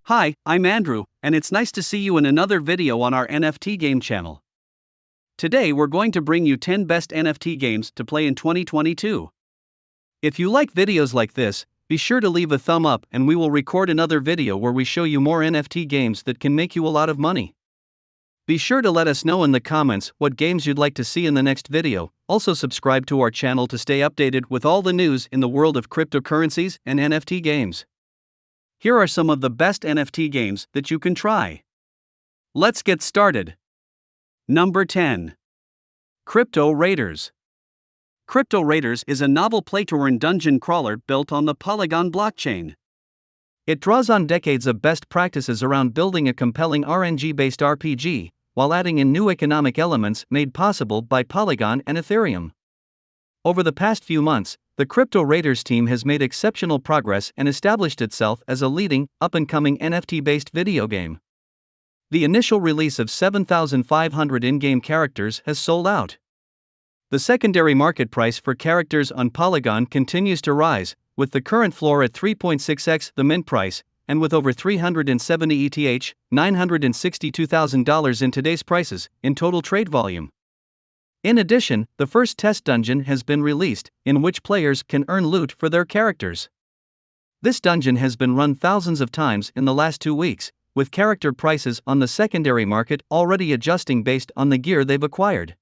Hi, I'm Andrew, and it's nice to see you in another video on our NFT game channel. Today we're going to bring you 10 best NFT games to play in 2022. If you like videos like this, be sure to leave a thumb up and we will record another video where we show you more NFT games that can make you a lot of money. Be sure to let us know in the comments what games you'd like to see in the next video. Also subscribe to our channel to stay updated with all the news in the world of cryptocurrencies and NFT games. Here are some of the best NFT games that you can try. Let's get started. Number 10. Crypto Raiders. Crypto Raiders is a novel play-to-earn dungeon crawler built on the Polygon blockchain. It draws on decades of best practices around building a compelling RNG-based RPG, while adding in new economic elements made possible by Polygon and Ethereum. Over the past few months, the Crypto Raiders team has made exceptional progress and established itself as a leading, up-and-coming NFT-based video game. The initial release of 7,500 in-game characters has sold out. The secondary market price for characters on Polygon continues to rise, with the current floor at 3.6x the mint price, and with over 370 ETH, $962,000 in today's prices, in total trade volume. In addition, the first test dungeon has been released, in which players can earn loot for their characters. This dungeon has been run thousands of times in the last 2 weeks, with character prices on the secondary market already adjusting based on the gear they've acquired.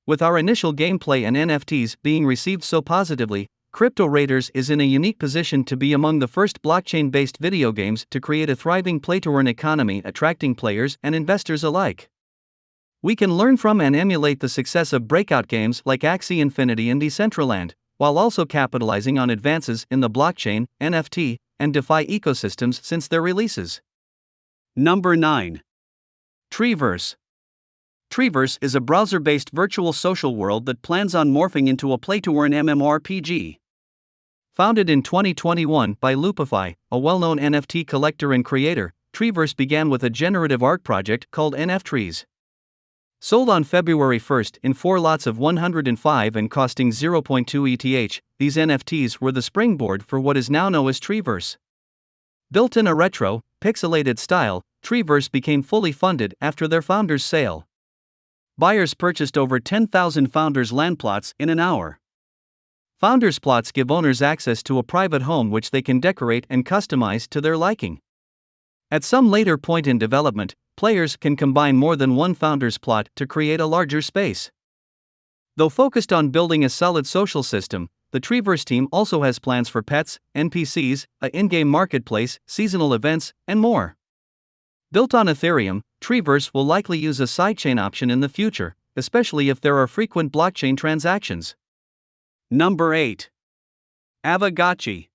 With our initial gameplay and NFTs being received so positively, Crypto Raiders is in a unique position to be among the first blockchain-based video games to create a thriving play-to-earn economy attracting players and investors alike. We can learn from and emulate the success of breakout games like Axie Infinity and Decentraland, while also capitalizing on advances in the blockchain, NFT, and DeFi ecosystems since their releases. Number 9. Treeverse. Treeverse is a browser-based virtual social world that plans on morphing into a play-to-earn MMORPG. Founded in 2021 by Loopify, a well-known NFT collector and creator, Treeverse began with a generative art project called NFTrees. Sold on February 1st in 4 lots of 105 and costing 0.2 ETH, these NFTs were the springboard for what is now known as Treeverse. Built in a retro, pixelated style, Treeverse became fully funded after their founder's sale. Buyers purchased over 10,000 founders' land plots in an hour. Founders' plots give owners access to a private home which they can decorate and customize to their liking. At some later point in development, players can combine more than one founder's plot to create a larger space. Though focused on building a solid social system, the Treeverse team also has plans for pets, NPCs, a in-game marketplace, seasonal events, and more. Built on Ethereum, Treeverse will likely use a sidechain option in the future, especially if there are frequent blockchain transactions. Number 8. Aavegotchi.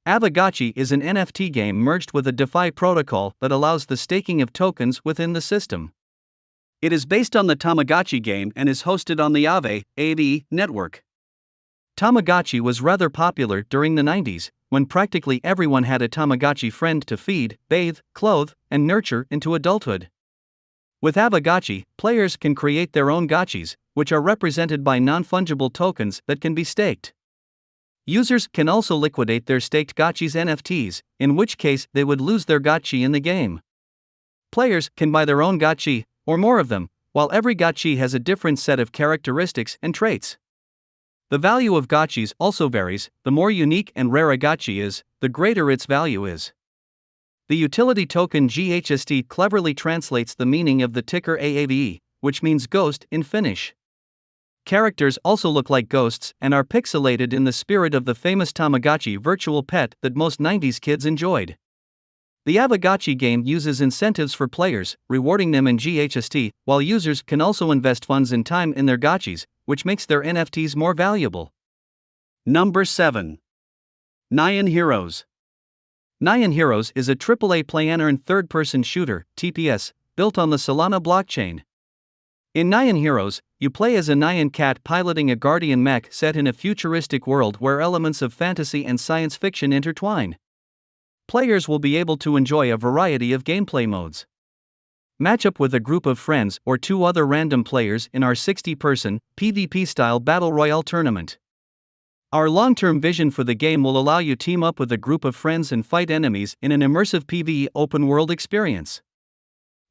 Aavegotchi is an NFT game merged with a DeFi protocol that allows the staking of tokens within the system. It is based on the Tamagotchi game and is hosted on the Aave network. Tamagotchi was rather popular during the 90s, when practically everyone had a Tamagotchi friend to feed, bathe, clothe, and nurture into adulthood. With Aavegotchi, players can create their own gotchis, which are represented by non-fungible tokens that can be staked. Users can also liquidate their staked gotchis NFTs, in which case they would lose their gotchi in the game. Players can buy their own gotchi, or more of them, while every gotchi has a different set of characteristics and traits. The value of gotchis also varies. The more unique and rare a gotchi is, the greater its value is. The utility token GHST cleverly translates the meaning of the ticker AAVE, which means ghost in Finnish. Characters also look like ghosts and are pixelated in the spirit of the famous Tamagotchi virtual pet that most 90s kids enjoyed. The Aavegotchi game uses incentives for players, rewarding them in GHST, while users can also invest funds and time in their gotchis, which makes their NFTs more valuable. Number 7. Nyan Heroes. Nyan Heroes is a AAA play-and-earn third-person shooter, TPS, built on the Solana blockchain. In Nyan Heroes, you play as a Nyan cat piloting a guardian mech set in a futuristic world where elements of fantasy and science fiction intertwine. Players will be able to enjoy a variety of gameplay modes. Match up with a group of friends or 2 other random players in our 60-person, PvP-style Battle Royale tournament. Our long-term vision for the game will allow you to team up with a group of friends and fight enemies in an immersive PvE open-world experience.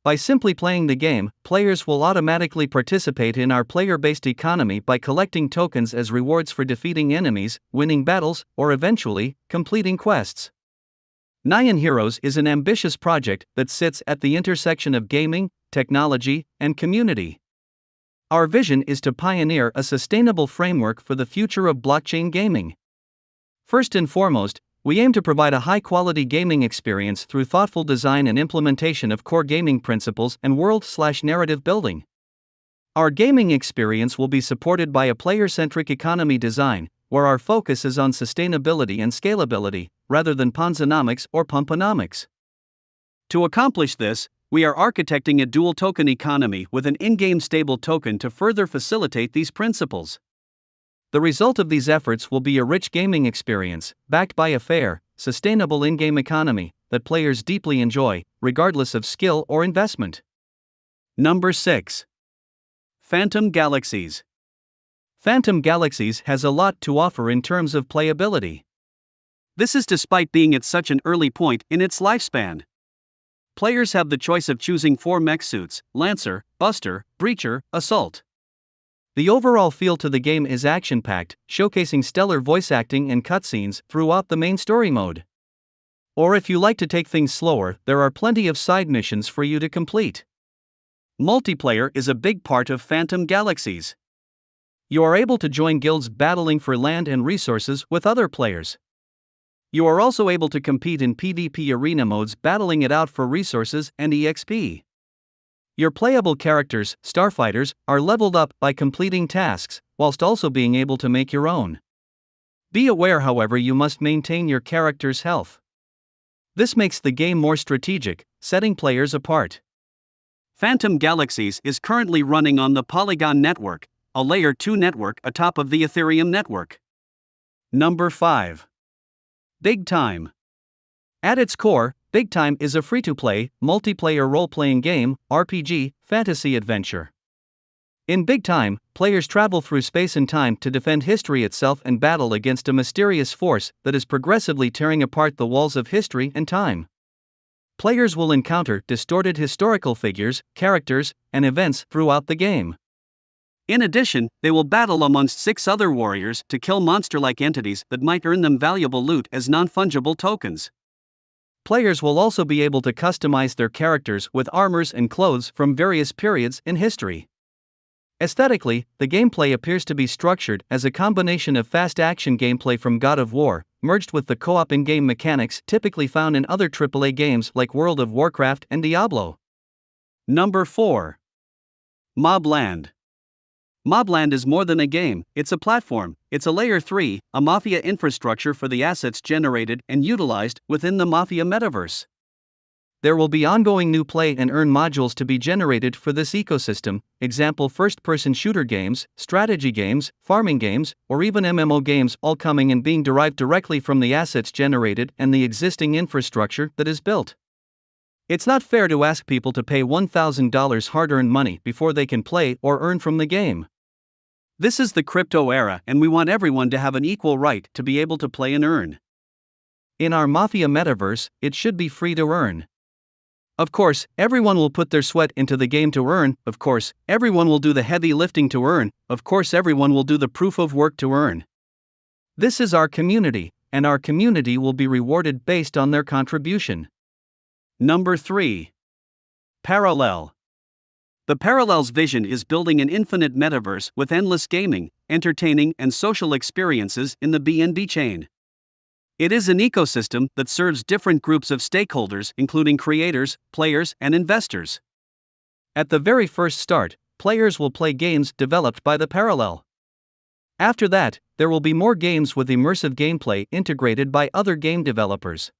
By simply playing the game, players will automatically participate in our player-based economy by collecting tokens as rewards for defeating enemies, winning battles, or eventually, completing quests. Nyan Heroes is an ambitious project that sits at the intersection of gaming, technology, and community. Our vision is to pioneer a sustainable framework for the future of blockchain gaming. First and foremost, we aim to provide a high-quality gaming experience through thoughtful design and implementation of core gaming principles and world/narrative building. Our gaming experience will be supported by a player-centric economy design, where our focus is on sustainability and scalability, rather than Ponzonomics or Pumponomics. To accomplish this, we are architecting a dual-token economy with an in-game stable token to further facilitate these principles. The result of these efforts will be a rich gaming experience, backed by a fair, sustainable in-game economy that players deeply enjoy, regardless of skill or investment. Number 6. Phantom Galaxies. Phantom Galaxies has a lot to offer in terms of playability. This is despite being at such an early point in its lifespan. Players have the choice of choosing 4 mech suits: Lancer, Buster, Breacher, Assault. The overall feel to the game is action-packed, showcasing stellar voice acting and cutscenes throughout the main story mode. Or if you like to take things slower, there are plenty of side missions for you to complete. Multiplayer is a big part of Phantom Galaxies. You are able to join guilds battling for land and resources with other players. You are also able to compete in PvP arena modes, battling it out for resources and EXP. Your playable characters, starfighters, are leveled up by completing tasks, whilst also being able to make your own. Be aware, however, you must maintain your character's health. This makes the game more strategic, setting players apart. Phantom Galaxies is currently running on the Polygon network, a Layer 2 network atop of the Ethereum network. Number 5. Big Time. At its core, Big Time is a free-to-play, multiplayer role-playing game, RPG, fantasy adventure. In Big Time, players travel through space and time to defend history itself and battle against a mysterious force that is progressively tearing apart the walls of history and time. Players will encounter distorted historical figures, characters, and events throughout the game. In addition, they will battle amongst 6 other warriors to kill monster-like entities that might earn them valuable loot as non-fungible tokens. Players will also be able to customize their characters with armors and clothes from various periods in history. Aesthetically, the gameplay appears to be structured as a combination of fast action gameplay from God of War, merged with the co-op in-game mechanics typically found in other AAA games like World of Warcraft and Diablo. Number 4. Mobland. Mobland is more than a game, it's a platform. It's a Layer 3, a Mafia infrastructure for the assets generated and utilized within the Mafia metaverse. There will be ongoing new play and earn modules to be generated for this ecosystem, example first-person shooter games, strategy games, farming games, or even MMO games, all coming and being derived directly from the assets generated and the existing infrastructure that is built. It's not fair to ask people to pay $1,000 hard-earned money before they can play or earn from the game. This is the crypto era, and we want everyone to have an equal right to be able to play and earn. In our Mafia metaverse, it should be free to earn. Of course, everyone will put their sweat into the game to earn. Of course, everyone will do the heavy lifting to earn. Of course, everyone will do the proof of work to earn. This is our community, and our community will be rewarded based on their contribution. Number 3. Parallel. The Parallel's vision is building an infinite metaverse with endless gaming, entertaining, and social experiences in the BNB chain. It is an ecosystem that serves different groups of stakeholders, including creators, players, and investors. At the very first start, players will play games developed by the Parallel. After that, there will be more games with immersive gameplay integrated by other game developers.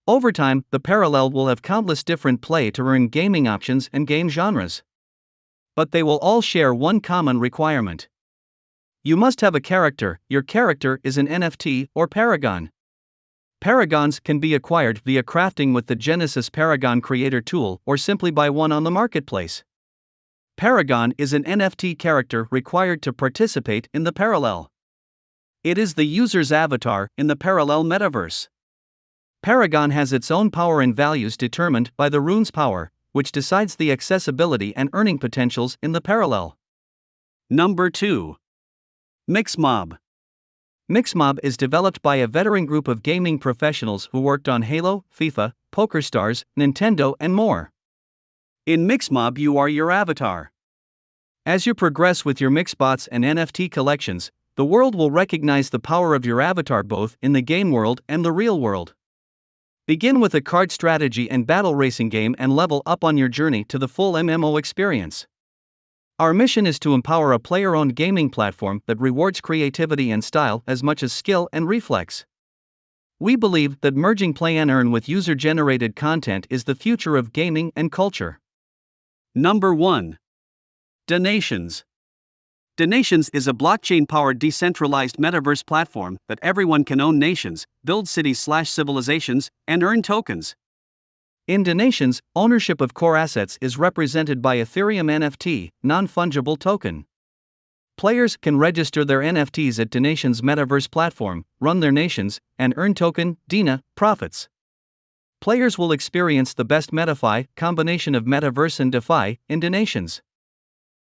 Over time, the Parallel will have countless different play-to-earn gaming options and game genres. But they will all share one common requirement. You must have a character. Your character is an NFT or Paragon. Paragons can be acquired via crafting with the Genesis Paragon Creator tool or simply buy one on the marketplace. Paragon is an NFT character required to participate in the Parallel. It is the user's avatar in the parallel metaverse. Paragon has its own power and values determined by the rune's power, which decides the accessibility and earning potentials in the parallel. Number 2. Mixmob. Mixmob is developed by a veteran group of gaming professionals who worked on Halo, FIFA, PokerStars, Nintendo, and more. In Mixmob, you are your avatar. As you progress with your Mixbots and NFT collections, the world will recognize the power of your avatar both in the game world and the real world. Begin with a card strategy and battle racing game and level up on your journey to the full MMO experience. Our mission is to empower a player-owned gaming platform that rewards creativity and style as much as skill and reflex. We believe that merging play and earn with user-generated content is the future of gaming and culture. Number 1. Donations. Donations is a blockchain-powered decentralized metaverse platform that everyone can own nations, build cities/civilizations, and earn tokens. In Donations, ownership of core assets is represented by Ethereum NFT, non-fungible token. Players can register their NFTs at Donations metaverse platform, run their nations, and earn token, DINA, profits. Players will experience the best MetaFi combination of metaverse and DeFi in Donations.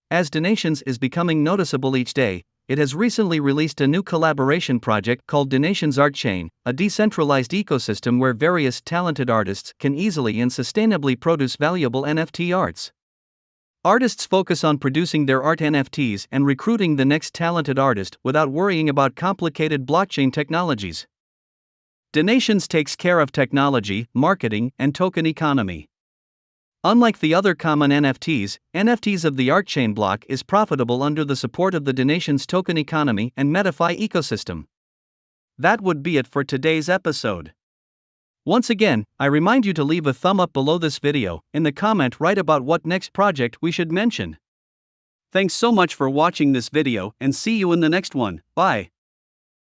As Donations is becoming noticeable each day, it has recently released a new collaboration project called Donations Art Chain, a decentralized ecosystem where various talented artists can easily and sustainably produce valuable NFT arts. Artists focus on producing their art NFTs and recruiting the next talented artist without worrying about complicated blockchain technologies. Donations takes care of technology, marketing, and token economy. Unlike the other common NFTs of the Art Chain block is profitable under the support of the Donations token economy and MetaFi ecosystem. That would be it for today's episode. Once again, I remind you to leave a thumb up below this video, in the comment write about what next project we should mention. Thanks so much for watching this video and see you in the next one, bye.